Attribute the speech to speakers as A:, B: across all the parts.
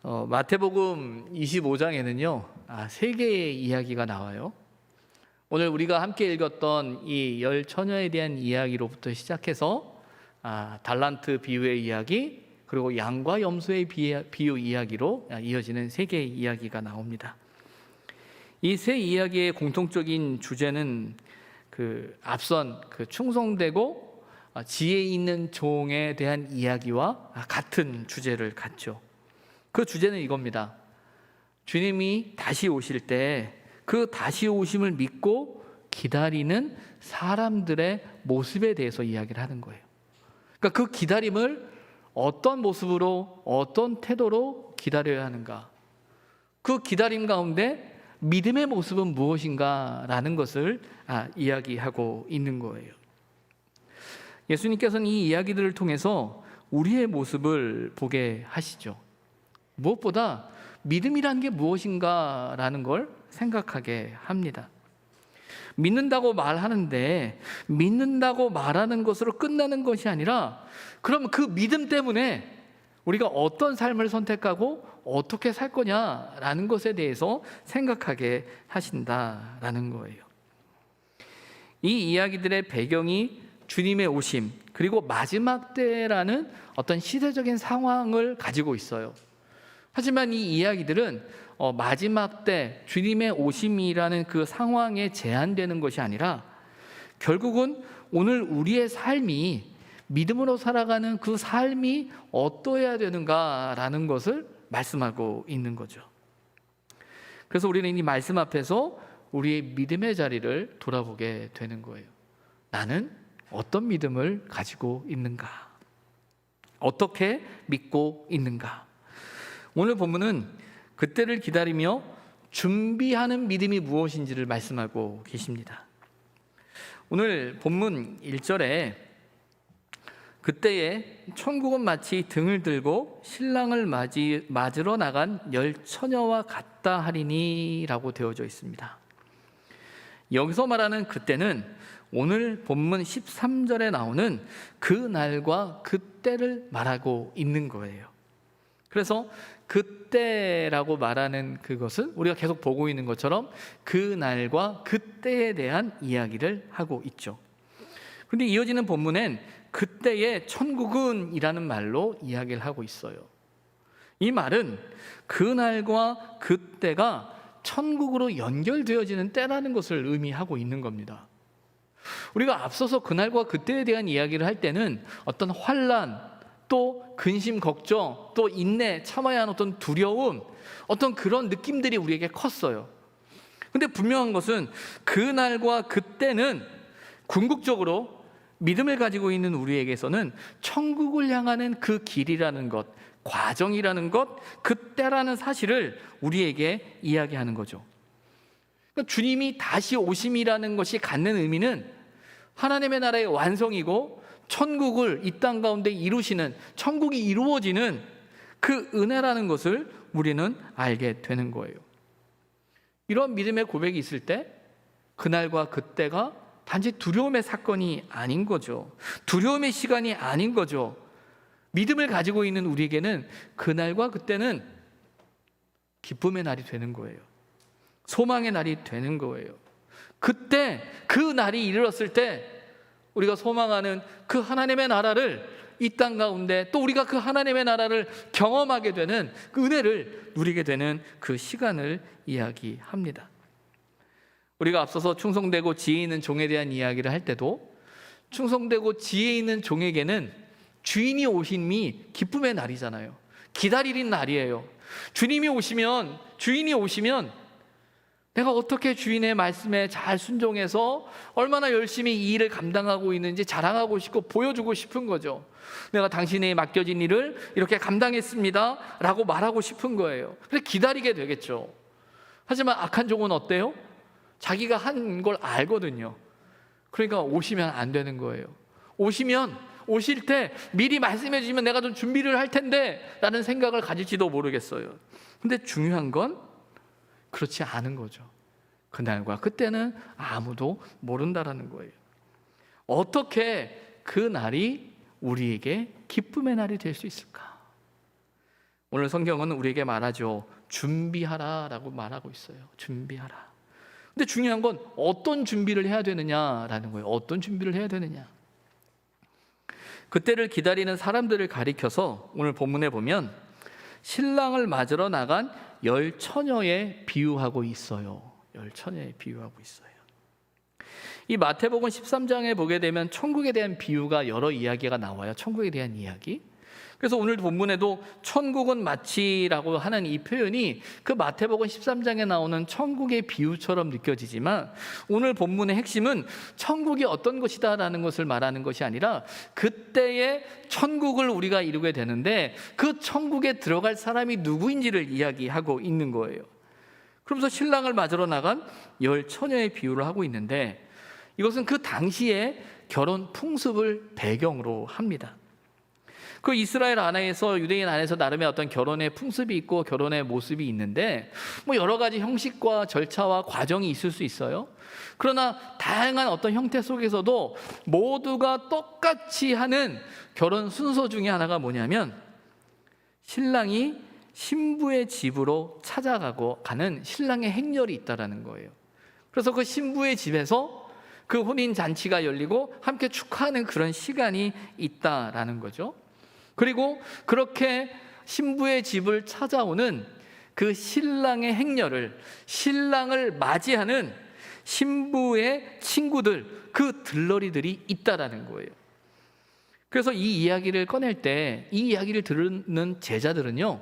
A: 마태복음 25장에는요, 세 개의 이야기가 나와요. 오늘 우리가 함께 읽었던 이 10처녀에 대한 이야기로부터 시작해서 달란트 비유의 이야기, 그리고 양과 염소의 비유 이야기로 이어지는 세 개의 이야기가 나옵니다. 이 세 이야기의 공통적인 주제는 앞선 충성되고 지혜 있는 종에 대한 이야기와 같은 주제를 갖죠. 그 주제는 이겁니다. 주님이 다시 오실 때 그 다시 오심을 믿고 기다리는 사람들의 모습에 대해서 이야기를 하는 거예요. 그러니까 그 기다림을 어떤 모습으로, 어떤 태도로 기다려야 하는가, 그 기다림 가운데 믿음의 모습은 무엇인가라는 것을 이야기하고 있는 거예요. 예수님께서는 이 이야기들을 통해서 우리의 모습을 보게 하시죠. 무엇보다 믿음이란 게 무엇인가라는 걸 생각하게 합니다. 믿는다고 말하는데 믿는다고 말하는 것으로 끝나는 것이 아니라, 그럼 그 믿음 때문에 우리가 어떤 삶을 선택하고 어떻게 살 거냐라는 것에 대해서 생각하게 하신다라는 거예요. 이 이야기들의 배경이 주님의 오심, 그리고 마지막 때라는 어떤 시대적인 상황을 가지고 있어요. 하지만 이 이야기들은 마지막 때 주님의 오심이라는 그 상황에 제한되는 것이 아니라, 결국은 오늘 우리의 삶이, 믿음으로 살아가는 그 삶이 어떠해야 되는가라는 것을 말씀하고 있는 거죠. 그래서 우리는 이 말씀 앞에서 우리의 믿음의 자리를 돌아보게 되는 거예요. 나는 어떤 믿음을 가지고 있는가? 어떻게 믿고 있는가? 오늘 본문은 그때를 기다리며 준비하는 믿음이 무엇인지를 말씀하고 계십니다. 오늘 본문 1절에 그때에 천국은 마치 등을 들고 신랑을 맞으러 나간 10처녀와 같다 하리니 라고 되어져 있습니다. 여기서 말하는 그때는 오늘 본문 13절에 나오는 그 날과 그때를 말하고 있는 거예요. 그래서 그때라고 말하는 그것은 우리가 계속 보고 있는 것처럼 그 날과 그때에 대한 이야기를 하고 있죠. 그런데 이어지는 본문엔 그때의 천국은 이라는 말로 이야기를 하고 있어요. 이 말은 그 날과 그때가 천국으로 연결되어지는 때라는 것을 의미하고 있는 겁니다. 우리가 앞서서 그날과 그때에 대한 이야기를 할 때는 어떤 환난, 또 근심, 걱정, 또 인내, 참아야 하는 어떤 두려움, 어떤 그런 느낌들이 우리에게 컸어요. 근데 분명한 것은 그날과 그때는 궁극적으로 믿음을 가지고 있는 우리에게서는 천국을 향하는 그 길이라는 것, 과정이라는 것, 그때라는 사실을 우리에게 이야기하는 거죠. 그러니까 주님이 다시 오심이라는 것이 갖는 의미는 하나님의 나라의 완성이고 천국을 이 땅 가운데 이루시는, 천국이 이루어지는 그 은혜라는 것을 우리는 알게 되는 거예요. 이런 믿음의 고백이 있을 때 그날과 그때가 단지 두려움의 사건이 아닌 거죠. 두려움의 시간이 아닌 거죠. 믿음을 가지고 있는 우리에게는 그날과 그때는 기쁨의 날이 되는 거예요. 소망의 날이 되는 거예요. 그때 그 날이 이르렀을 때 우리가 소망하는 그 하나님의 나라를 이 땅 가운데, 또 우리가 그 하나님의 나라를 경험하게 되는 그 은혜를 누리게 되는 그 시간을 이야기합니다. 우리가 앞서서 충성되고 지혜 있는 종에 대한 이야기를 할 때도 충성되고 지혜 있는 종에게는 주인이 오심이 기쁨의 날이잖아요. 기다리는 날이에요. 주님이 오시면, 주인이 오시면 내가 어떻게 주인의 말씀에 잘 순종해서 얼마나 열심히 이 일을 감당하고 있는지 자랑하고 싶고 보여주고 싶은 거죠. 내가 당신에 맡겨진 일을 이렇게 감당했습니다 라고 말하고 싶은 거예요. 그래서 기다리게 되겠죠. 하지만 악한 종은 어때요? 자기가 한 걸 알거든요. 그러니까 오시면 안 되는 거예요. 오실 때 미리 말씀해 주시면 내가 좀 준비를 할 텐데 라는 생각을 가질지도 모르겠어요. 근데 중요한 건 그렇지 않은 거죠. 그날과 그때는 아무도 모른다라는 거예요. 어떻게 그 날이 우리에게 기쁨의 날이 될 수 있을까? 오늘 성경은 우리에게 말하죠. 준비하라라고 말하고 있어요. 준비하라. 근데 중요한 건 어떤 준비를 해야 되느냐라는 거예요. 어떤 준비를 해야 되느냐. 그때를 기다리는 사람들을 가리켜서 오늘 본문에 보면 신랑을 맞으러 나간 10처녀에 비유하고 있어요. 10처녀에 비유하고 있어요. 이 마태복음 13장에 보게 되면 천국에 대한 비유가 여러 이야기가 나와요. 천국에 대한 이야기. 그래서 오늘 본문에도 천국은 마치라고 하는 이 표현이 그 마태복음 13장에 나오는 천국의 비유처럼 느껴지지만 오늘 본문의 핵심은 천국이 어떤 것이다라는 것을 말하는 것이 아니라 그때의 천국을 우리가 이루게 되는데 그 천국에 들어갈 사람이 누구인지를 이야기하고 있는 거예요. 그러면서 신랑을 맞으러 나간 10처녀의 비유를 하고 있는데 이것은 그 당시의 결혼 풍습을 배경으로 합니다. 그 이스라엘 안에서 유대인 안에서 나름의 어떤 결혼의 풍습이 있고 결혼의 모습이 있는데 뭐 여러 가지 형식과 절차와 과정이 있을 수 있어요. 그러나 다양한 어떤 형태 속에서도 모두가 똑같이 하는 결혼 순서 중에 하나가 뭐냐면 신랑이 신부의 집으로 찾아가고 가는 신랑의 행렬이 있다라는 거예요. 그래서 그 신부의 집에서 그 혼인 잔치가 열리고 함께 축하하는 그런 시간이 있다라는 거죠. 그리고 그렇게 신부의 집을 찾아오는 그 신랑의 행렬을 신랑을 맞이하는 신부의 친구들 그 들러리들이 있다라는 거예요. 그래서 이 이야기를 꺼낼 때 이 이야기를 들은 제자들은요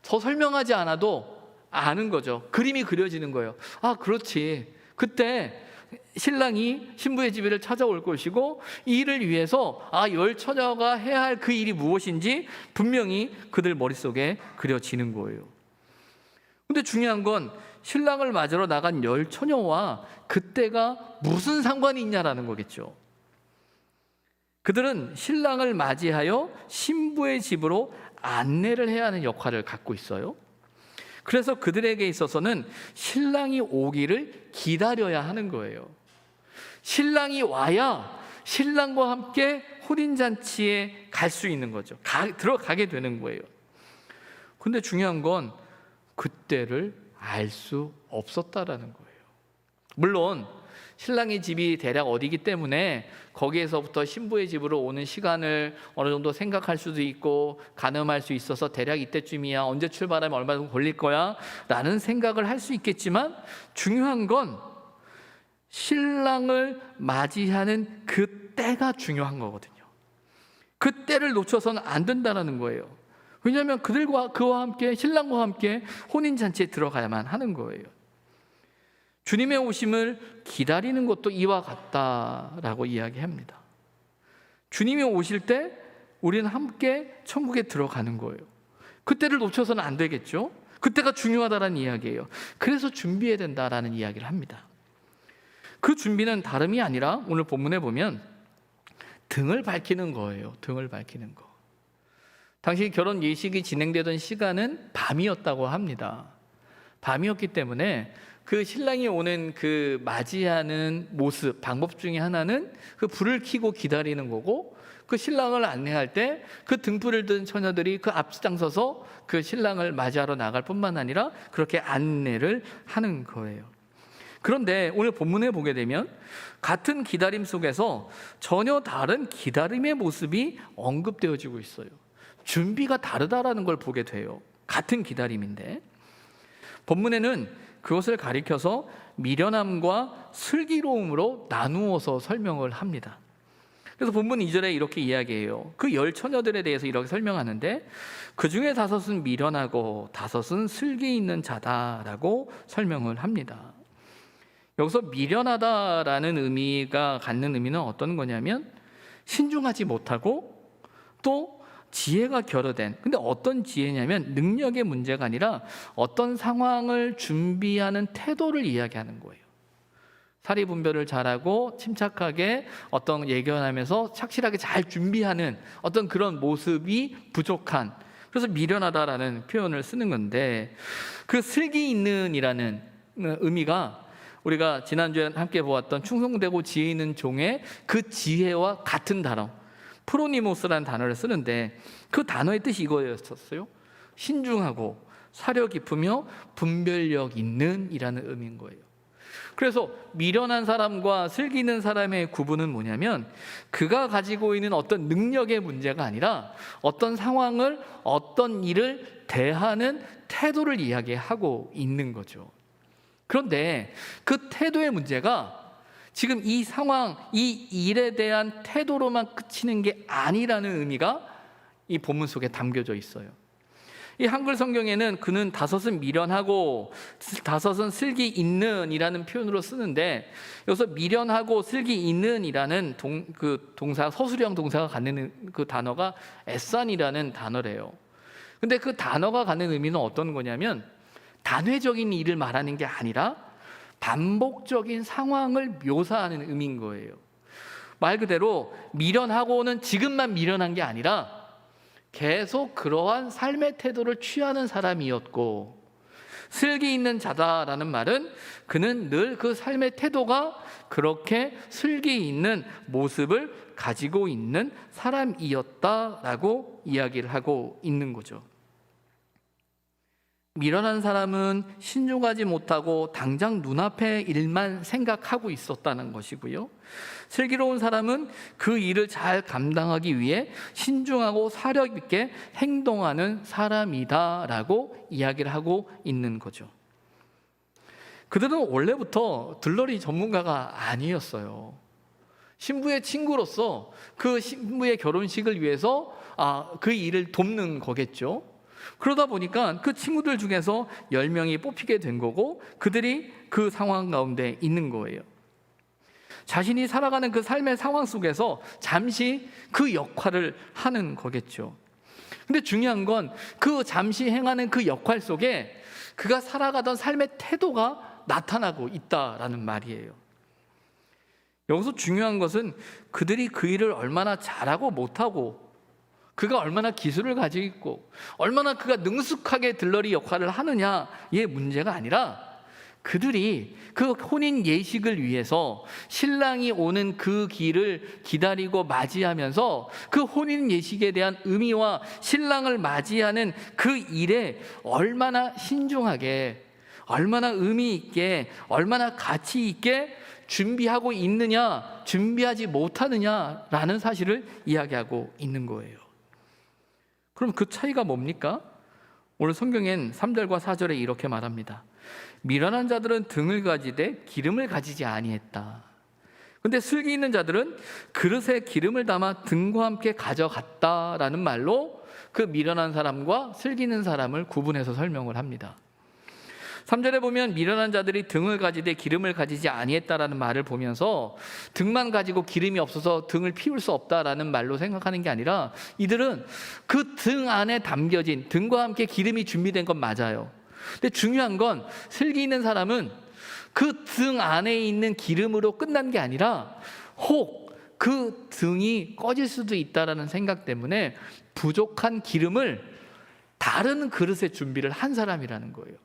A: 더 설명하지 않아도 아는 거죠. 그림이 그려지는 거예요. 아 그렇지 그때 신랑이 신부의 집을 찾아올 것이고 이 일을 위해서 10처녀가 해야 할 그 일이 무엇인지 분명히 그들 머릿속에 그려지는 거예요. 근데 중요한 건 신랑을 맞으러 나간 10처녀와 그때가 무슨 상관이 있냐라는 거겠죠. 그들은 신랑을 맞이하여 신부의 집으로 안내를 해야 하는 역할을 갖고 있어요. 그래서 그들에게 있어서는 신랑이 오기를 기다려야 하는 거예요. 신랑이 와야 신랑과 함께 혼인잔치에 갈 수 있는 거죠. 들어가게 되는 거예요. 근데 중요한 건 그때를 알 수 없었다라는 거예요. 물론 신랑의 집이 대략 어디기 때문에 거기에서부터 신부의 집으로 오는 시간을 어느 정도 생각할 수도 있고 가늠할 수 있어서 대략 이때쯤이야, 언제 출발하면 얼마 정도 걸릴 거야 라는 생각을 할 수 있겠지만 중요한 건 신랑을 맞이하는 그 때가 중요한 거거든요. 그 때를 놓쳐서는 안 된다는 거예요. 왜냐하면 그와 함께 신랑과 함께 혼인잔치에 들어가야만 하는 거예요. 주님의 오심을 기다리는 것도 이와 같다라고 이야기합니다. 주님이 오실 때 우리는 함께 천국에 들어가는 거예요. 그때를 놓쳐서는 안 되겠죠. 그때가 중요하다는 이야기예요. 그래서 준비해야 된다라는 이야기를 합니다. 그 준비는 다름이 아니라 오늘 본문에 보면 등을 밝히는 거예요. 등을 밝히는 거. 당시 결혼 예식이 진행되던 시간은 밤이었다고 합니다. 밤이었기 때문에 그 신랑이 오는 그 맞이하는 모습, 방법 중에 하나는 그 불을 켜고 기다리는 거고 그 신랑을 안내할 때 그 등불을 든 처녀들이 그 앞장서서 그 신랑을 맞이하러 나갈 뿐만 아니라 그렇게 안내를 하는 거예요. 그런데 오늘 본문에 보게 되면 같은 기다림 속에서 전혀 다른 기다림의 모습이 언급되어지고 있어요. 준비가 다르다라는 걸 보게 돼요. 같은 기다림인데 본문에는 그것을 가리켜서 미련함과 슬기로움으로 나누어서 설명을 합니다. 그래서 본문 2절에 이렇게 이야기해요. 그 10처녀들에 대해서 이렇게 설명하는데 그 중에 5은 미련하고 5은 슬기 있는 자다라고 설명을 합니다. 여기서 미련하다라는 의미가 갖는 의미는 어떤 거냐면 신중하지 못하고 또 지혜가 결여된, 근데 어떤 지혜냐면 능력의 문제가 아니라 어떤 상황을 준비하는 태도를 이야기하는 거예요. 사리 분별을 잘하고 침착하게 어떤 예견하면서 착실하게 잘 준비하는 어떤 그런 모습이 부족한, 그래서 미련하다라는 표현을 쓰는 건데 그 슬기 있는이라는 의미가 우리가 지난주에 함께 보았던 충성되고 지혜 있는 종의 그 지혜와 같은 단어 프로니모스라는 단어를 쓰는데 그 단어의 뜻이 이거였었어요. 신중하고 사려 깊으며 분별력 있는 이라는 의미인 거예요. 그래서 미련한 사람과 슬기 있는 사람의 구분은 뭐냐면 그가 가지고 있는 어떤 능력의 문제가 아니라 어떤 상황을, 어떤 일을 대하는 태도를 이야기하고 있는 거죠. 그런데 그 태도의 문제가 지금 이 상황, 이 일에 대한 태도로만 그치는 게 아니라는 의미가 이 본문 속에 담겨져 있어요. 이 한글 성경에는 그는 다섯은 미련하고 다섯은 슬기 있는 이라는 표현으로 쓰는데, 여기서 미련하고 슬기 있는 이라는 동사, 서술형 동사가 갖는 그 단어가 애산이라는 단어래요. 근데 그 단어가 갖는 의미는 어떤 거냐면 단회적인 일을 말하는 게 아니라 반복적인 상황을 묘사하는 의미인 거예요. 말 그대로 미련하고는 지금만 미련한 게 아니라 계속 그러한 삶의 태도를 취하는 사람이었고, 슬기 있는 자다라는 말은 그는 늘 그 삶의 태도가 그렇게 슬기 있는 모습을 가지고 있는 사람이었다라고 이야기를 하고 있는 거죠. 미련한 사람은 신중하지 못하고 당장 눈앞의 일만 생각하고 있었다는 것이고요. 슬기로운 사람은 그 일을 잘 감당하기 위해 신중하고 사력 있게 행동하는 사람이다라고 이야기를 하고 있는 거죠. 그들은 원래부터 들러리 전문가가 아니었어요. 신부의 친구로서 그 신부의 결혼식을 위해서 그 일을 돕는 거겠죠. 그러다 보니까 그 친구들 중에서 10명이 뽑히게 된 거고, 그들이 그 상황 가운데 있는 거예요. 자신이 살아가는 그 삶의 상황 속에서 잠시 그 역할을 하는 거겠죠. 근데 중요한 건 그 잠시 행하는 그 역할 속에 그가 살아가던 삶의 태도가 나타나고 있다라는 말이에요. 여기서 중요한 것은 그들이 그 일을 얼마나 잘하고 못하고, 그가 얼마나 기술을 가지고 있고 얼마나 그가 능숙하게 들러리 역할을 하느냐의 문제가 아니라, 그들이 그 혼인 예식을 위해서 신랑이 오는 그 길을 기다리고 맞이하면서 그 혼인 예식에 대한 의미와 신랑을 맞이하는 그 일에 얼마나 신중하게, 얼마나 의미 있게, 얼마나 가치 있게 준비하고 있느냐, 준비하지 못하느냐라는 사실을 이야기하고 있는 거예요. 그럼 그 차이가 뭡니까? 오늘 성경엔 3절과 4절에 이렇게 말합니다. 미련한 자들은 등을 가지되 기름을 가지지 아니했다. 근데 슬기 있는 자들은 그릇에 기름을 담아 등과 함께 가져갔다라는 말로 그 미련한 사람과 슬기 있는 사람을 구분해서 설명을 합니다. 3절에 보면 미련한 자들이 등을 가지되 기름을 가지지 아니했다라는 말을 보면서 등만 가지고 기름이 없어서 등을 피울 수 없다라는 말로 생각하는 게 아니라, 이들은 그 등 안에 담겨진, 등과 함께 기름이 준비된 건 맞아요. 근데 중요한 건 슬기 있는 사람은 그 등 안에 있는 기름으로 끝난 게 아니라 혹 그 등이 꺼질 수도 있다라는 생각 때문에 부족한 기름을 다른 그릇에 준비를 한 사람이라는 거예요.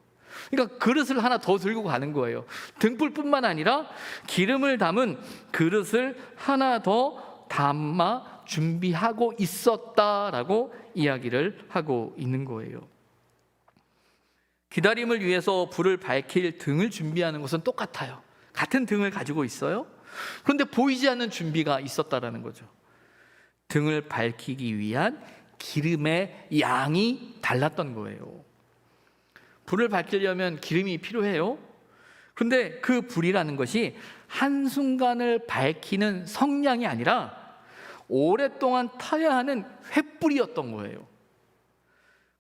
A: 그러니까 그릇을 하나 더 들고 가는 거예요. 등불뿐만 아니라 기름을 담은 그릇을 하나 더 담아 준비하고 있었다라고 이야기를 하고 있는 거예요. 기다림을 위해서 불을 밝힐 등을 준비하는 것은 똑같아요. 같은 등을 가지고 있어요. 그런데 보이지 않는 준비가 있었다라는 거죠. 등을 밝히기 위한 기름의 양이 달랐던 거예요. 불을 밝히려면 기름이 필요해요. 그런데 그 불이라는 것이 한순간을 밝히는 성량이 아니라 오랫동안 타야 하는 횃불이었던 거예요.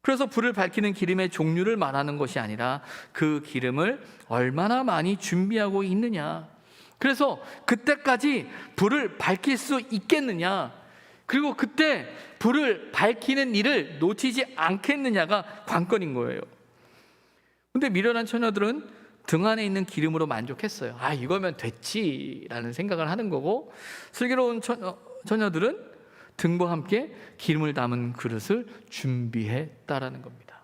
A: 그래서 불을 밝히는 기름의 종류를 말하는 것이 아니라 그 기름을 얼마나 많이 준비하고 있느냐, 그래서 그때까지 불을 밝힐 수 있겠느냐, 그리고 그때 불을 밝히는 일을 놓치지 않겠느냐가 관건인 거예요. 근데 미련한 처녀들은 등 안에 있는 기름으로 만족했어요. 이거면 됐지라는 생각을 하는 거고, 슬기로운 처녀들은 등과 함께 기름을 담은 그릇을 준비했다라는 겁니다.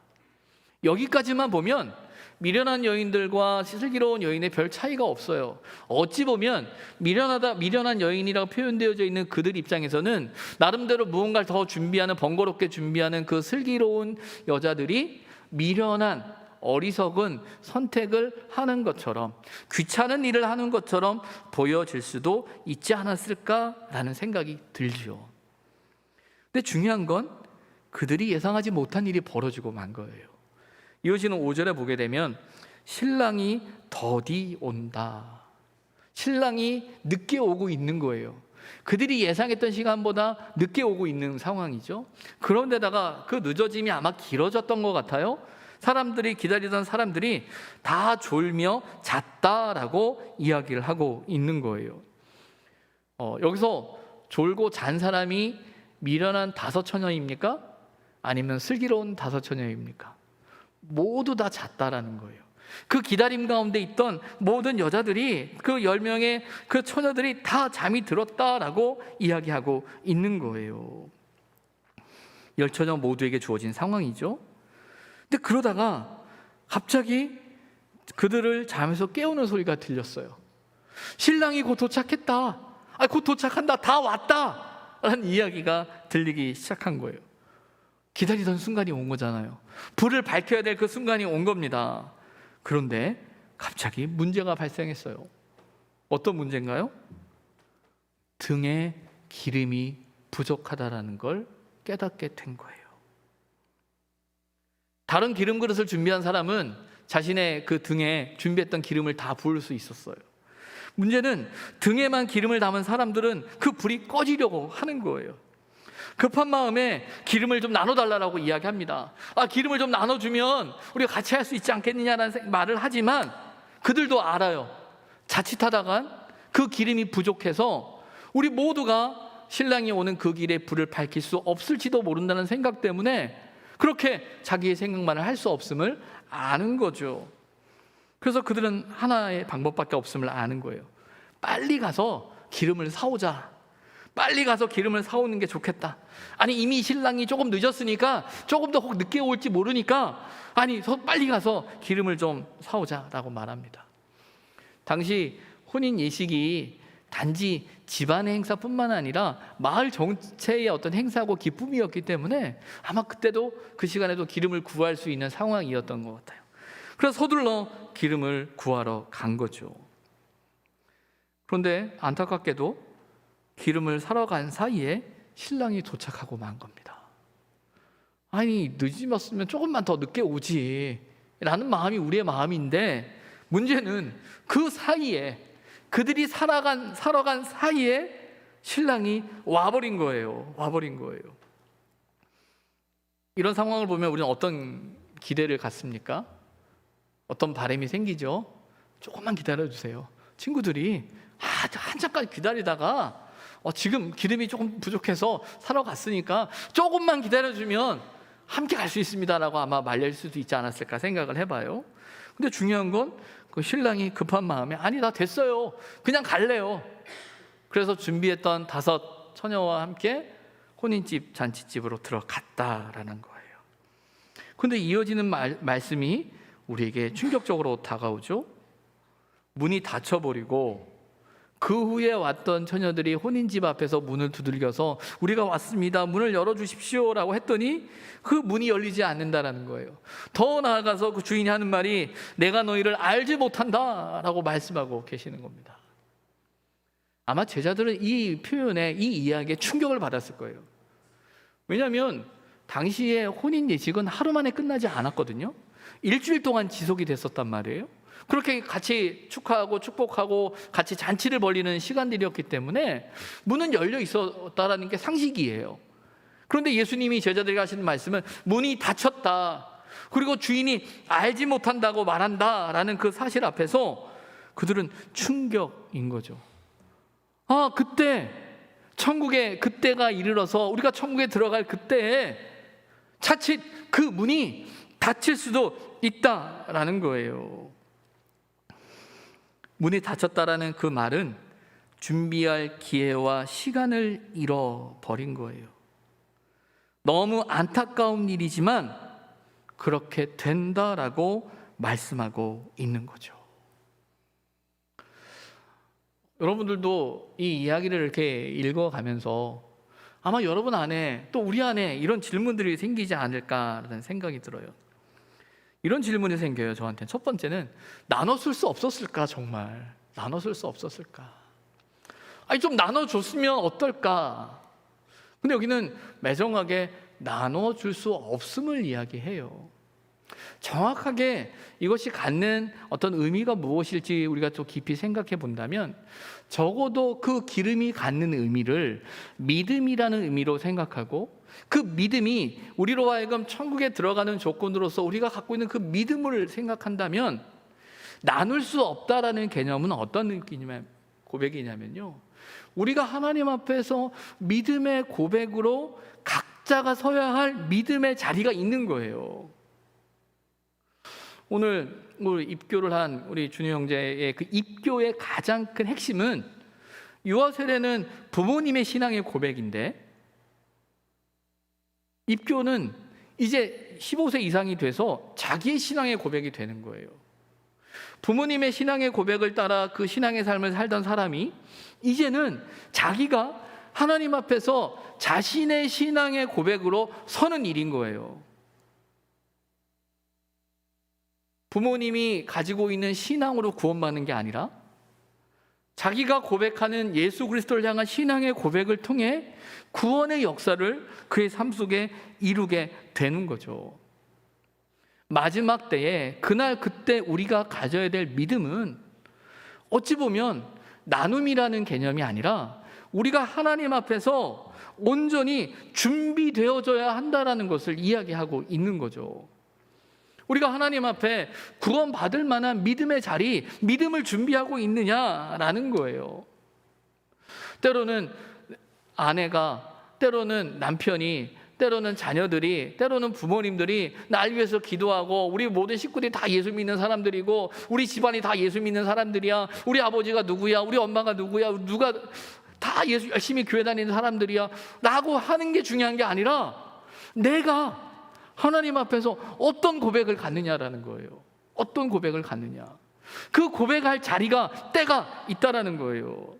A: 여기까지만 보면 미련한 여인들과 슬기로운 여인의 별 차이가 없어요. 어찌 보면 미련한 여인이라고 표현되어져 있는 그들 입장에서는 나름대로 무언가를 더 준비하는, 번거롭게 준비하는 그 슬기로운 여자들이 미련한 어리석은 선택을 하는 것처럼, 귀찮은 일을 하는 것처럼 보여질 수도 있지 않았을까라는 생각이 들죠. 근데 중요한 건 그들이 예상하지 못한 일이 벌어지고 만 거예요. 이어지는 5절에 보게 되면 신랑이 더디 온다. 신랑이 늦게 오고 있는 거예요. 그들이 예상했던 시간보다 늦게 오고 있는 상황이죠. 그런데다가 그 늦어짐이 아마 길어졌던 것 같아요. 기다리던 사람들이 다 졸며 잤다라고 이야기를 하고 있는 거예요. 여기서 졸고 잔 사람이 미련한 다섯 처녀입니까? 아니면 슬기로운 다섯 처녀입니까? 모두 다 잤다라는 거예요. 그 기다림 가운데 있던 모든 여자들이, 그 10명의 그 처녀들이 다 잠이 들었다라고 이야기하고 있는 거예요. 10처녀 모두에게 주어진 상황이죠. 근데 그러다가 갑자기 그들을 잠에서 깨우는 소리가 들렸어요. 신랑이 곧 도착했다. 곧 도착한다. 다 왔다. 라는 이야기가 들리기 시작한 거예요. 기다리던 순간이 온 거잖아요. 불을 밝혀야 될 그 순간이 온 겁니다. 그런데 갑자기 문제가 발생했어요. 어떤 문제인가요? 등에 기름이 부족하다라는 걸 깨닫게 된 거예요. 다른 기름 그릇을 준비한 사람은 자신의 그 등에 준비했던 기름을 다 부을 수 있었어요. 문제는 등에만 기름을 담은 사람들은 그 불이 꺼지려고 하는 거예요. 급한 마음에 기름을 좀 나눠달라고 이야기합니다. 기름을 좀 나눠주면 우리가 같이 할 수 있지 않겠느냐라는 말을 하지만 그들도 알아요. 자칫하다간 그 기름이 부족해서 우리 모두가 신랑이 오는 그 길에 불을 밝힐 수 없을지도 모른다는 생각 때문에 그렇게 자기의 생각만을 할 수 없음을 아는 거죠. 그래서 그들은 하나의 방법밖에 없음을 아는 거예요. 빨리 가서 기름을 사오자. 빨리 가서 기름을 사오는 게 좋겠다. 이미 신랑이 조금 늦었으니까, 조금 더 늦게 올지 모르니까 빨리 가서 기름을 좀 사오자라고 말합니다. 당시 혼인 예식이 단지 집안의 행사뿐만 아니라 마을 전체의 어떤 행사고 기쁨이었기 때문에 아마 그때도 그 시간에도 기름을 구할 수 있는 상황이었던 것 같아요. 그래서 서둘러 기름을 구하러 간 거죠. 그런데 안타깝게도 기름을 사러 간 사이에 신랑이 도착하고 만 겁니다. 늦었으면 조금만 더 늦게 오지 라는 마음이 우리의 마음인데, 문제는 그 사이에, 그들이 사러 간 사이에 신랑이 와버린 거예요. 이런 상황을 보면 우리는 어떤 기대를 갖습니까? 어떤 바람이 생기죠? 조금만 기다려주세요. 친구들이 한참까지 기다리다가 지금 기름이 조금 부족해서 사러 갔으니까 조금만 기다려주면 함께 갈 수 있습니다라고 아마 말릴 수도 있지 않았을까 생각을 해봐요. 근데 중요한 건 그 신랑이 급한 마음에 나 됐어요. 그냥 갈래요. 그래서 준비했던 5 처녀와 함께 혼인집 잔치집으로 들어갔다라는 거예요. 근데 이어지는 말씀이 우리에게 충격적으로 다가오죠. 문이 닫혀버리고 그 후에 왔던 처녀들이 혼인집 앞에서 문을 두들겨서 우리가 왔습니다. 문을 열어주십시오 라고 했더니 그 문이 열리지 않는다라는 거예요. 더 나아가서 그 주인이 하는 말이 내가 너희를 알지 못한다 라고 말씀하고 계시는 겁니다. 아마 제자들은 이 표현에, 이 이야기에 충격을 받았을 거예요. 왜냐하면 당시에 혼인 예식은 하루 만에 끝나지 않았거든요. 일주일 동안 지속이 됐었단 말이에요. 그렇게 같이 축하하고 축복하고 같이 잔치를 벌이는 시간들이었기 때문에 문은 열려 있었다라는 게 상식이에요. 그런데 예수님이 제자들에게 하시는 말씀은 문이 닫혔다, 그리고 주인이 알지 못한다고 말한다라는 그 사실 앞에서 그들은 충격인 거죠. 그때 천국에 그때가 이르러서 우리가 천국에 들어갈 그때에 자칫 그 문이 닫힐 수도 있다라는 거예요. 문이 닫혔다라는 그 말은 준비할 기회와 시간을 잃어버린 거예요. 너무 안타까운 일이지만 그렇게 된다라고 말씀하고 있는 거죠. 여러분들도 이 이야기를 이렇게 읽어가면서 아마 여러분 안에 또 우리 안에 이런 질문들이 생기지 않을까라는 생각이 들어요. 이런 질문이 생겨요, 저한테. 첫 번째는 나눠줄 수 없었을까, 정말. 나눠줄 수 없었을까. 아니, 좀 나눠줬으면 어떨까. 근데 여기는 매정하게 나눠줄 수 없음을 이야기해요. 정확하게 이것이 갖는 어떤 의미가 무엇일지 우리가 또 깊이 생각해 본다면 적어도 그 기름이 갖는 의미를 믿음이라는 의미로 생각하고 그 믿음이 우리로 하여금 천국에 들어가는 조건으로서 우리가 갖고 있는 그 믿음을 생각한다면 나눌 수 없다라는 개념은 어떤 고백이냐면요, 우리가 하나님 앞에서 믿음의 고백으로 각자가 서야 할 믿음의 자리가 있는 거예요. 오늘 우리 입교를 한 우리 준우 형제의 그 입교의 가장 큰 핵심은, 유아 세례는 부모님의 신앙의 고백인데 입교는 이제 15세 이상이 돼서 자기의 신앙의 고백이 되는 거예요. 부모님의 신앙의 고백을 따라 그 신앙의 삶을 살던 사람이 이제는 자기가 하나님 앞에서 자신의 신앙의 고백으로 서는 일인 거예요. 부모님이 가지고 있는 신앙으로 구원받는 게 아니라 자기가 고백하는 예수 그리스도를 향한 신앙의 고백을 통해 구원의 역사를 그의 삶 속에 이루게 되는 거죠. 마지막 때에 그날 그때 우리가 가져야 될 믿음은 어찌 보면 나눔이라는 개념이 아니라 우리가 하나님 앞에서 온전히 준비되어져야 한다는 것을 이야기하고 있는 거죠. 우리가 하나님 앞에 구원받을 만한 믿음의 자리, 믿음을 준비하고 있느냐라는 거예요. 때로는 아내가, 때로는 남편이, 때로는 자녀들이, 때로는 부모님들이 날 위해서 기도하고 우리 모든 식구들이 다 예수 믿는 사람들이고 우리 집안이 다 예수 믿는 사람들이야, 우리 아버지가 누구야, 우리 엄마가 누구야, 누가 다 예수 열심히 교회 다니는 사람들이야 라고 하는 게 중요한 게 아니라 내가 하나님 앞에서 어떤 고백을 갖느냐라는 거예요. 어떤 고백을 갖느냐. 그 고백할 자리가, 때가 있다라는 거예요.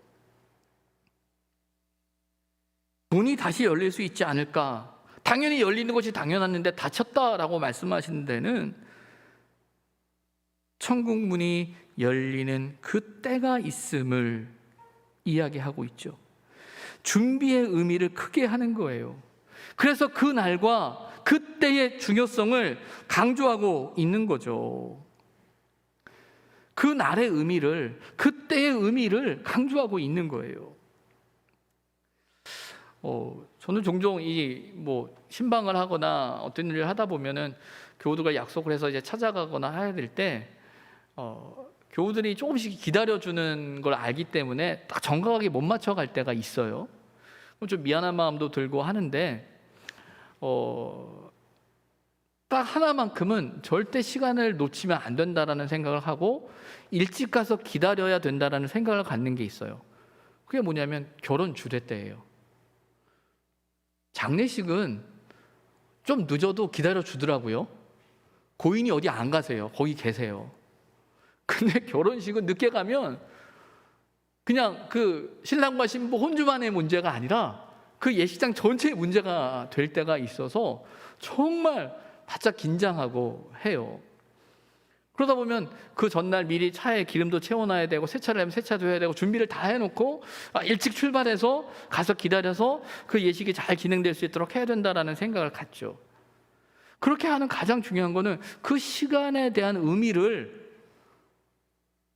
A: 문이 다시 열릴 수 있지 않을까. 당연히 열리는 것이 당연했는데 닫혔다라고 말씀하시는 데는 천국 문이 열리는 그 때가 있음을 이야기하고 있죠. 준비의 의미를 크게 하는 거예요. 그래서 그 날과 그때의 중요성을 강조하고 있는 거죠. 그 날의 의미를, 그때의 의미를 강조하고 있는 거예요. 저는 종종 신방을 하거나 어떤 일을 하다 보면은 교우들과 약속을 해서 이제 찾아가거나 해야 될 때 교우들이 조금씩 기다려주는 걸 알기 때문에 딱 정각하게 못 맞춰갈 때가 있어요. 좀 미안한 마음도 들고 하는데 딱 하나만큼은 절대 시간을 놓치면 안 된다라는 생각을 하고 일찍 가서 기다려야 된다라는 생각을 갖는 게 있어요. 그게 뭐냐면 결혼 주례 때예요. 장례식은 좀 늦어도 기다려 주더라고요. 고인이 어디 안 가세요. 거기 계세요. 근데 결혼식은 늦게 가면 그냥 그 신랑과 신부 혼주만의 문제가 아니라 그 예식장 전체의 문제가 될 때가 있어서 정말 바짝 긴장하고 해요. 그러다 보면 그 전날 미리 차에 기름도 채워놔야 되고 세차를 하면 세차도 해야 되고 준비를 다 해놓고 일찍 출발해서 가서 기다려서 그 예식이 잘 진행될 수 있도록 해야 된다라는 생각을 갖죠. 그렇게 하는 가장 중요한 거는 그 시간에 대한 의미를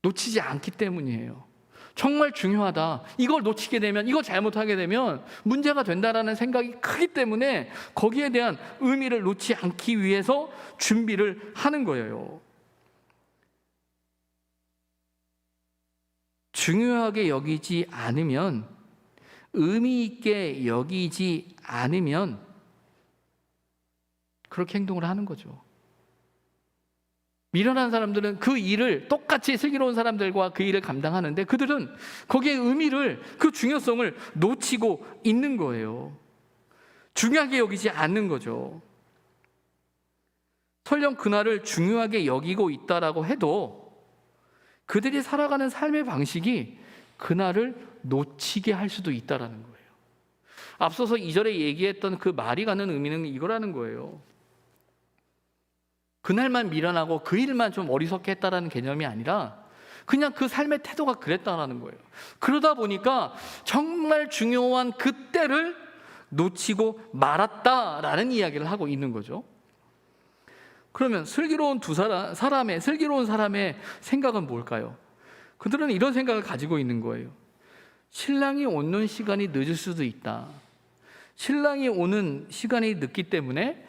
A: 놓치지 않기 때문이에요. 정말 중요하다. 이걸 놓치게 되면, 이걸 잘못하게 되면 문제가 된다라는 생각이 크기 때문에 거기에 대한 의미를 놓지 않기 위해서 준비를 하는 거예요. 중요하게 여기지 않으면, 의미 있게 여기지 않으면 그렇게 행동을 하는 거죠. 미련한 사람들은 그 일을 똑같이 슬기로운 사람들과 그 일을 감당하는데 그들은 거기에 의미를, 그 중요성을 놓치고 있는 거예요. 중요하게 여기지 않는 거죠. 설령 그날을 중요하게 여기고 있다라고 해도 그들이 살아가는 삶의 방식이 그날을 놓치게 할 수도 있다라는 거예요. 앞서서 2절에 얘기했던 그 말이 가는 의미는 이거라는 거예요. 그날만 미련하고 그 일만 좀 어리석게 했다라는 개념이 아니라 그냥 그 삶의 태도가 그랬다라는 거예요. 그러다 보니까 정말 중요한 그때를 놓치고 말았다라는 이야기를 하고 있는 거죠. 그러면 슬기로운 사람의 생각은 뭘까요? 그들은 이런 생각을 가지고 있는 거예요. 신랑이 오는 시간이 늦을 수도 있다. 신랑이 오는 시간이 늦기 때문에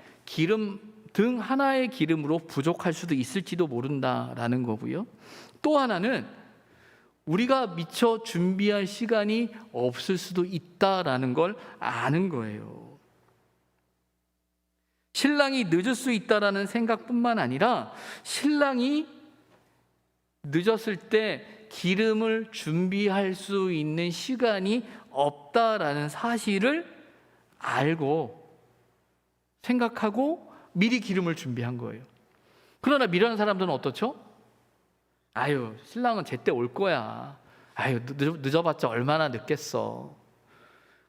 A: 등 하나의 기름으로 부족할 수도 있을지도 모른다라는 거고요. 또 하나는 우리가 미처 준비할 시간이 없을 수도 있다라는 걸 아는 거예요. 신랑이 늦을 수 있다라는 생각뿐만 아니라 신랑이 늦었을 때 기름을 준비할 수 있는 시간이 없다라는 사실을 알고 생각하고 미리 기름을 준비한 거예요. 그러나 미련한 사람들은 어떻죠? 아유, 신랑은 제때 올 거야. 아유, 늦어봤자 얼마나 늦겠어.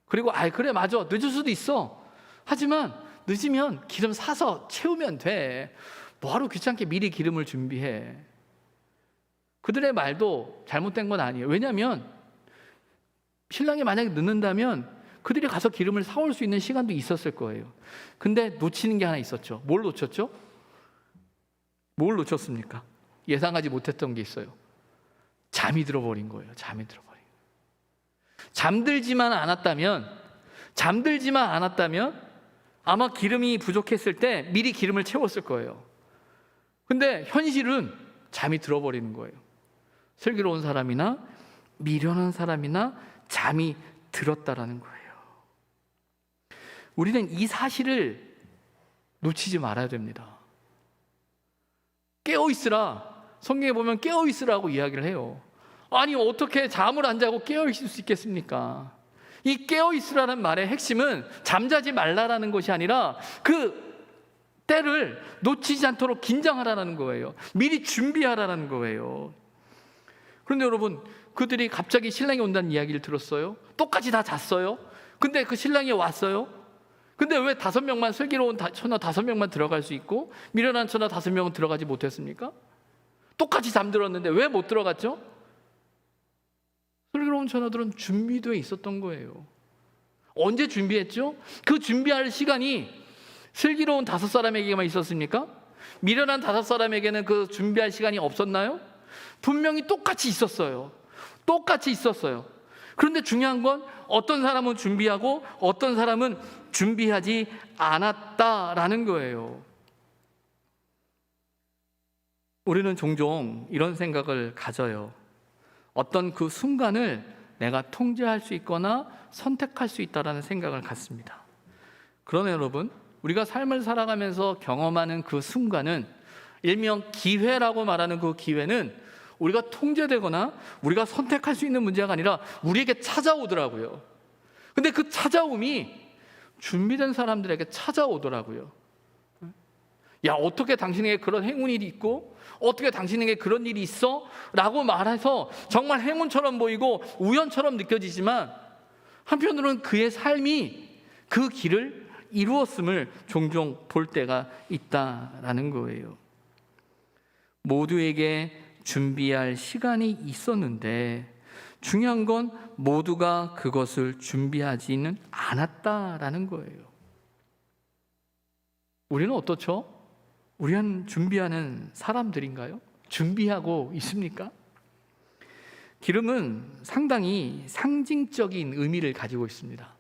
A: 그리고 그래 맞아, 늦을 수도 있어. 하지만 늦으면 기름 사서 채우면 돼. 뭐하러 귀찮게 미리 기름을 준비해. 그들의 말도 잘못된 건 아니에요. 왜냐하면 신랑이 만약에 늦는다면 그들이 가서 기름을 사올 수 있는 시간도 있었을 거예요. 근데 놓치는 게 하나 있었죠. 뭘 놓쳤죠? 뭘 놓쳤습니까? 예상하지 못했던 게 있어요. 잠이 들어버린 거예요. 잠들지만 않았다면 아마 기름이 부족했을 때 미리 기름을 채웠을 거예요. 근데 현실은 잠이 들어버리는 거예요. 슬기로운 사람이나 미련한 사람이나 잠이 들었다라는 거예요. 우리는 이 사실을 놓치지 말아야 됩니다. 깨어있으라. 성경에 보면 깨어있으라고 이야기를 해요. 아니 어떻게 잠을 안 자고 깨어있을 수 있겠습니까? 이 깨어있으라는 말의 핵심은 잠자지 말라라는 것이 아니라 그 때를 놓치지 않도록 긴장하라는 거예요. 미리 준비하라는 거예요. 그런데 여러분, 그들이 갑자기 신랑이 온다는 이야기를 들었어요. 똑같이 다 잤어요. 근데 그 신랑이 왔어요. 근데 왜 5명만, 슬기로운 처녀 5명만 들어갈 수 있고 미련한 처녀 5명은 들어가지 못했습니까? 똑같이 잠들었는데 왜 못 들어갔죠? 슬기로운 처녀들은 준비되어 있었던 거예요. 언제 준비했죠? 그 준비할 시간이 슬기로운 5사람에게만 있었습니까? 미련한 5사람에게는 그 준비할 시간이 없었나요? 분명히 똑같이 있었어요. 그런데 중요한 건 어떤 사람은 준비하고 어떤 사람은 준비하지 않았다라는 거예요. 우리는 종종 이런 생각을 가져요. 어떤 그 순간을 내가 통제할 수 있거나 선택할 수 있다라는 생각을 갖습니다. 그러나 여러분, 우리가 삶을 살아가면서 경험하는 그 순간은 일명 기회라고 말하는 그 기회는 우리가 통제되거나 우리가 선택할 수 있는 문제가 아니라 우리에게 찾아오더라고요. 근데 그 찾아옴이 준비된 사람들에게 찾아오더라고요. 야, 어떻게 당신에게 그런 행운이 있고 어떻게 당신에게 그런 일이 있어? 라고 말해서 정말 행운처럼 보이고 우연처럼 느껴지지만 한편으로는 그의 삶이 그 길을 이루었음을 종종 볼 때가 있다라는 거예요. 모두에게 준비할 시간이 있었는데 중요한 건 모두가 그것을 준비하지는 않았다라는 거예요. 우리는 어떻죠? 우리는 준비하는 사람들인가요? 준비하고 있습니까? 기름은 상당히 상징적인 의미를 가지고 있습니다.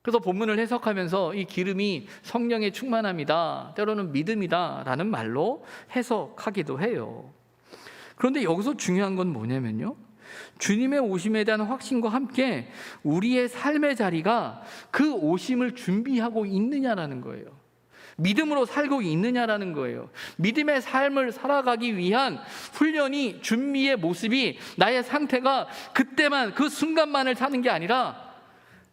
A: 그래서 본문을 해석하면서 이 기름이 성령의 충만함이다, 때로는 믿음이다 라는 말로 해석하기도 해요. 그런데 여기서 중요한 건 뭐냐면요, 주님의 오심에 대한 확신과 함께 우리의 삶의 자리가 그 오심을 준비하고 있느냐라는 거예요. 믿음으로 살고 있느냐라는 거예요. 믿음의 삶을 살아가기 위한 훈련이, 준비의 모습이, 나의 상태가 그때만, 그 순간만을 사는 게 아니라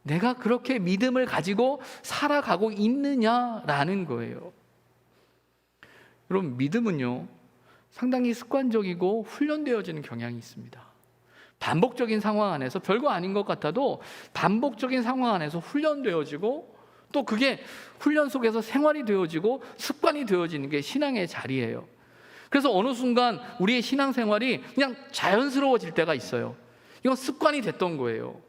A: 내가 그렇게 믿음을 가지고 살아가고 있느냐라는 거예요. 여러분, 믿음은요 상당히 습관적이고 훈련되어지는 경향이 있습니다. 반복적인 상황 안에서 별거 아닌 것 같아도 반복적인 상황 안에서 훈련되어지고 또 그게 훈련 속에서 생활이 되어지고 습관이 되어지는 게 신앙의 자리예요. 그래서 어느 순간 우리의 신앙생활이 그냥 자연스러워질 때가 있어요. 이건 습관이 됐던 거예요.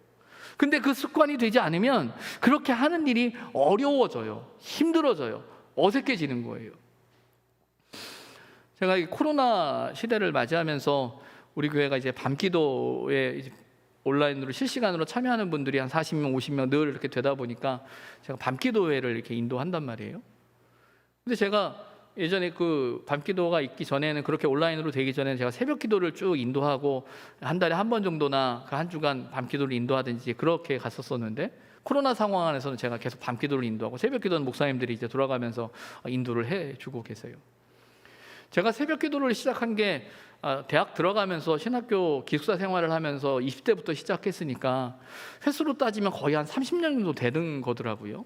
A: 근데 그 습관이 되지 않으면 그렇게 하는 일이 어려워져요. 힘들어져요. 어색해지는 거예요. 제가 이 코로나 시대를 맞이하면서 우리 교회가 이제 밤기도에 이제 온라인으로 실시간으로 참여하는 분들이 한 40명, 50명 늘 이렇게 되다 보니까 제가 밤기도회를 이렇게 인도한단 말이에요. 근데 제가 예전에 그 밤기도가 있기 전에는, 그렇게 온라인으로 되기 전에는 제가 새벽기도를 쭉 인도하고 한 달에 한 번 정도나 그 한 주간 밤기도를 인도하든지 그렇게 갔었었는데, 코로나 상황 안에서는 제가 계속 밤기도를 인도하고 새벽기도는 목사님들이 이제 돌아가면서 인도를 해주고 계세요. 제가 새벽기도를 시작한 게 대학 들어가면서 신학교 기숙사 생활을 하면서 20대부터 시작했으니까 횟수로 따지면 거의 한 30년 정도 되는 거더라고요.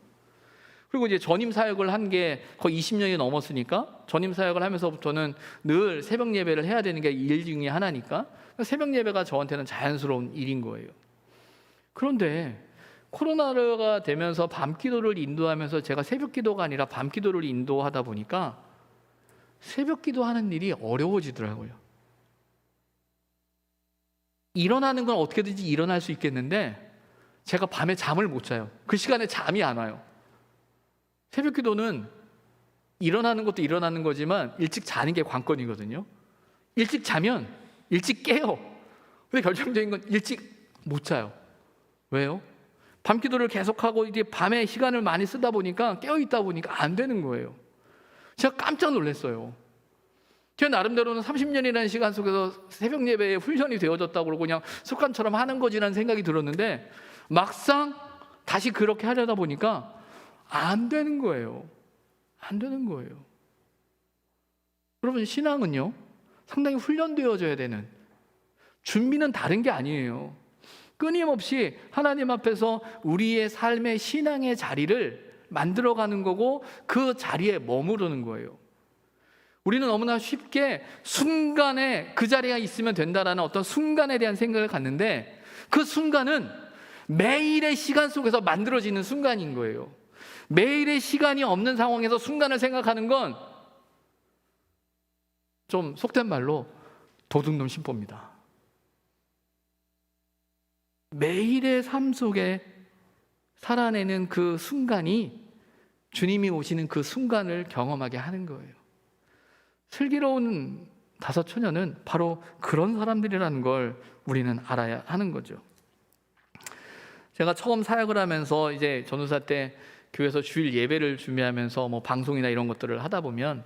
A: 그리고 이제 전임 사역을 한 게 거의 20년이 넘었으니까 전임 사역을 하면서부터는 늘 새벽 예배를 해야 되는 게 일 중에 하나니까 새벽 예배가 저한테는 자연스러운 일인 거예요. 그런데 코로나가 되면서 밤기도를 인도하면서 제가 새벽기도가 아니라 밤기도를 인도하다 보니까 새벽기도 하는 일이 어려워지더라고요. 일어나는 건 어떻게든지 일어날 수 있겠는데 제가 밤에 잠을 못 자요. 그 시간에 잠이 안 와요. 새벽기도는 일어나는 것도 일어나는 거지만 일찍 자는 게 관건이거든요. 일찍 자면 일찍 깨요. 근데 결정적인 건 일찍 못 자요. 왜요? 밤기도를 계속하고 이제 밤에 시간을 많이 쓰다 보니까 깨어있다 보니까 안 되는 거예요. 제가 깜짝 놀랐어요. 제 나름대로는 30년이라는 시간 속에서 새벽 예배에 훈련이 되어졌다고 그러고 그냥 습관처럼 하는 거지라는 생각이 들었는데 막상 다시 그렇게 하려다 보니까 안 되는 거예요. 안 되는 거예요. 여러분, 신앙은요 상당히 훈련되어져야 되는, 준비는 다른 게 아니에요. 끊임없이 하나님 앞에서 우리의 삶의 신앙의 자리를 만들어가는 거고 그 자리에 머무르는 거예요. 우리는 너무나 쉽게 순간에 그 자리가 있으면 된다라는 어떤 순간에 대한 생각을 갖는데 그 순간은 매일의 시간 속에서 만들어지는 순간인 거예요. 매일의 시간이 없는 상황에서 순간을 생각하는 건 좀 속된 말로 도둑놈 심보입니다. 매일의 삶 속에 살아내는 그 순간이 주님이 오시는 그 순간을 경험하게 하는 거예요. 슬기로운 다섯 처녀는 바로 그런 사람들이라는 걸 우리는 알아야 하는 거죠. 제가 처음 사역을 하면서 이제 전도사 때 교회에서 주일 예배를 준비하면서 뭐 방송이나 이런 것들을 하다 보면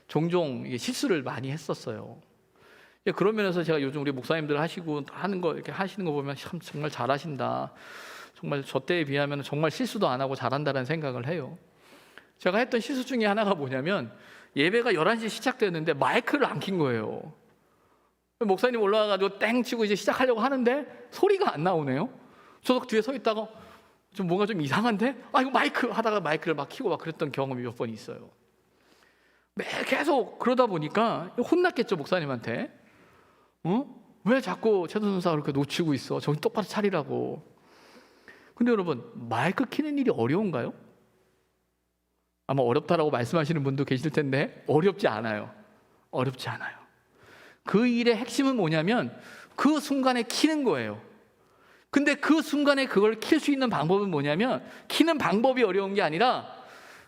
A: 종종 실수를 많이 했었어요. 그런 면에서 제가 요즘 우리 목사님들 하시고 하는 거 이렇게 하시는 거 보면 참 정말 잘하신다. 정말 저 때에 비하면 정말 실수도 안 하고 잘한다는 생각을 해요. 제가 했던 실수 중에 하나가 뭐냐면 예배가 11시에 시작되는데 마이크를 안 킨 거예요. 목사님 올라와가지고 땡 치고 이제 시작하려고 하는데 소리가 안 나오네요. 저도 뒤에 서 있다가 좀 뭔가 좀 이상한데? 이거 마이크 하다가 마이크를 막 켜고 막 그랬던 경험이 몇 번 있어요. 계속 그러다 보니까 혼났겠죠, 목사님한테. 왜 자꾸 최도선사 그렇게 놓치고 있어? 정신 똑바로 차리라고. 근데 여러분, 마이크 켜는 일이 어려운가요? 아마 어렵다라고 말씀하시는 분도 계실 텐데 어렵지 않아요. 어렵지 않아요. 그 일의 핵심은 뭐냐면 그 순간에 켜는 거예요. 근데 그 순간에 그걸 켤 수 있는 방법은 뭐냐면 켜는 방법이 어려운 게 아니라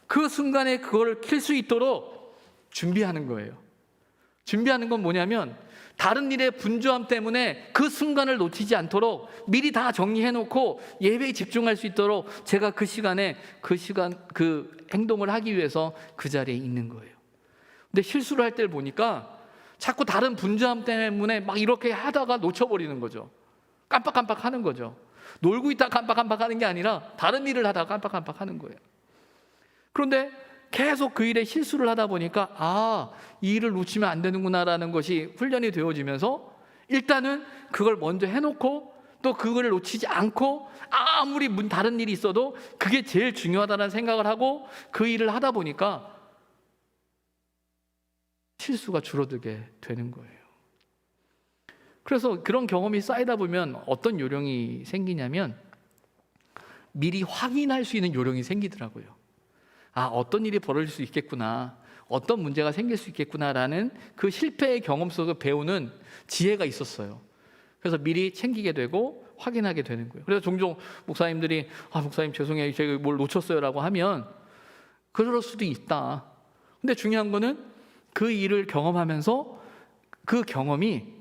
A: 그 순간에 그걸 켤 수 있도록 준비하는 거예요. 준비하는 건 뭐냐면 다른 일의 분주함 때문에 그 순간을 놓치지 않도록 미리 다 정리해놓고 예배에 집중할 수 있도록 제가 그 시간에 그 행동을 하기 위해서 그 자리에 있는 거예요. 근데 실수를 할 때를 보니까 자꾸 다른 분주함 때문에 막 이렇게 하다가 놓쳐버리는 거죠. 깜빡깜빡 하는 거죠. 놀고 있다 깜빡깜빡 하는 게 아니라 다른 일을 하다가 깜빡깜빡 하는 거예요. 그런데 계속 그 일에 실수를 하다 보니까 이 일을 놓치면 안 되는구나라는 것이 훈련이 되어지면서 일단은 그걸 먼저 해놓고 또 그걸 놓치지 않고 아무리 다른 일이 있어도 그게 제일 중요하다는 생각을 하고 그 일을 하다 보니까 실수가 줄어들게 되는 거예요. 그래서 그런 경험이 쌓이다 보면 어떤 요령이 생기냐면 미리 확인할 수 있는 요령이 생기더라고요. 아, 어떤 일이 벌어질 수 있겠구나, 어떤 문제가 생길 수 있겠구나라는 그 실패의 경험 속에 배우는 지혜가 있었어요. 그래서 미리 챙기게 되고 확인하게 되는 거예요. 그래서 종종 목사님들이 목사님 죄송해요, 제가 뭘 놓쳤어요 라고 하면 그럴 수도 있다. 근데 중요한 거는 그 일을 경험하면서 그 경험이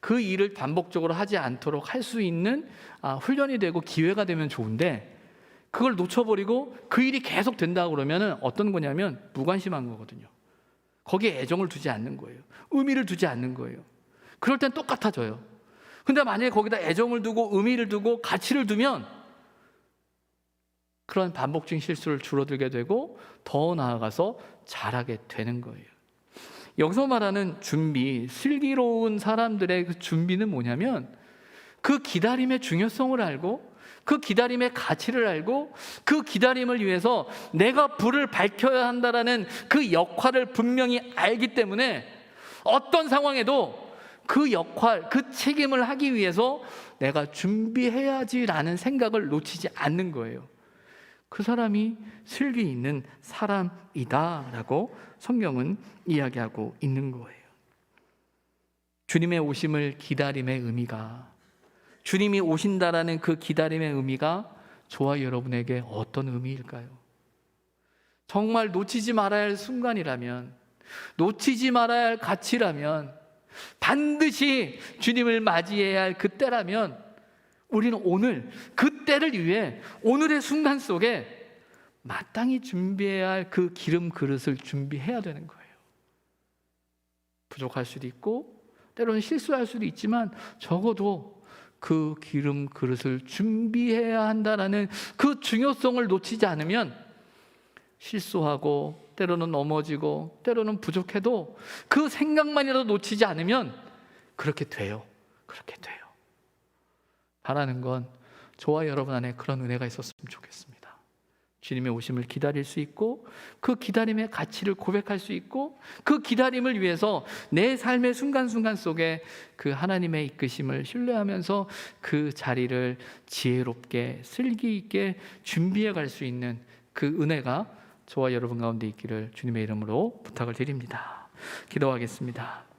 A: 그 일을 반복적으로 하지 않도록 할 수 있는 훈련이 되고 기회가 되면 좋은데, 그걸 놓쳐버리고 그 일이 계속 된다 그러면 어떤 거냐면 무관심한 거거든요. 거기에 애정을 두지 않는 거예요. 의미를 두지 않는 거예요. 그럴 땐 똑같아져요. 근데 만약에 거기다 애정을 두고 의미를 두고 가치를 두면 그런 반복적인 실수를 줄어들게 되고 더 나아가서 잘하게 되는 거예요. 여기서 말하는 준비, 슬기로운 사람들의 그 준비는 뭐냐면 그 기다림의 중요성을 알고 그 기다림의 가치를 알고 그 기다림을 위해서 내가 불을 밝혀야 한다라는 그 역할을 분명히 알기 때문에 어떤 상황에도 그 역할, 그 책임을 하기 위해서 내가 준비해야지라는 생각을 놓치지 않는 거예요. 그 사람이 슬기 있는 사람이다라고 성경은 이야기하고 있는 거예요. 주님의 오심을 기다림의 의미가, 주님이 오신다라는 그 기다림의 의미가 저와 여러분에게 어떤 의미일까요? 정말 놓치지 말아야 할 순간이라면, 놓치지 말아야 할 가치라면, 반드시 주님을 맞이해야 할 그때라면 우리는 오늘 그 때를 위해 오늘의 순간 속에 마땅히 준비해야 할 그 기름 그릇을 준비해야 되는 거예요. 부족할 수도 있고 때로는 실수할 수도 있지만 적어도 그 기름 그릇을 준비해야 한다라는 그 중요성을 놓치지 않으면 실수하고 때로는 넘어지고 때로는 부족해도 그 생각만이라도 놓치지 않으면 그렇게 돼요. 그렇게 돼요. 바라는 건 저와 여러분 안에 그런 은혜가 있었으면 좋겠습니다. 주님의 오심을 기다릴 수 있고 그 기다림의 가치를 고백할 수 있고 그 기다림을 위해서 내 삶의 순간순간 속에 그 하나님의 이끄심을 신뢰하면서 그 자리를 지혜롭게 슬기 있게 준비해 갈 수 있는 그 은혜가 저와 여러분 가운데 있기를 주님의 이름으로 부탁을 드립니다. 기도하겠습니다.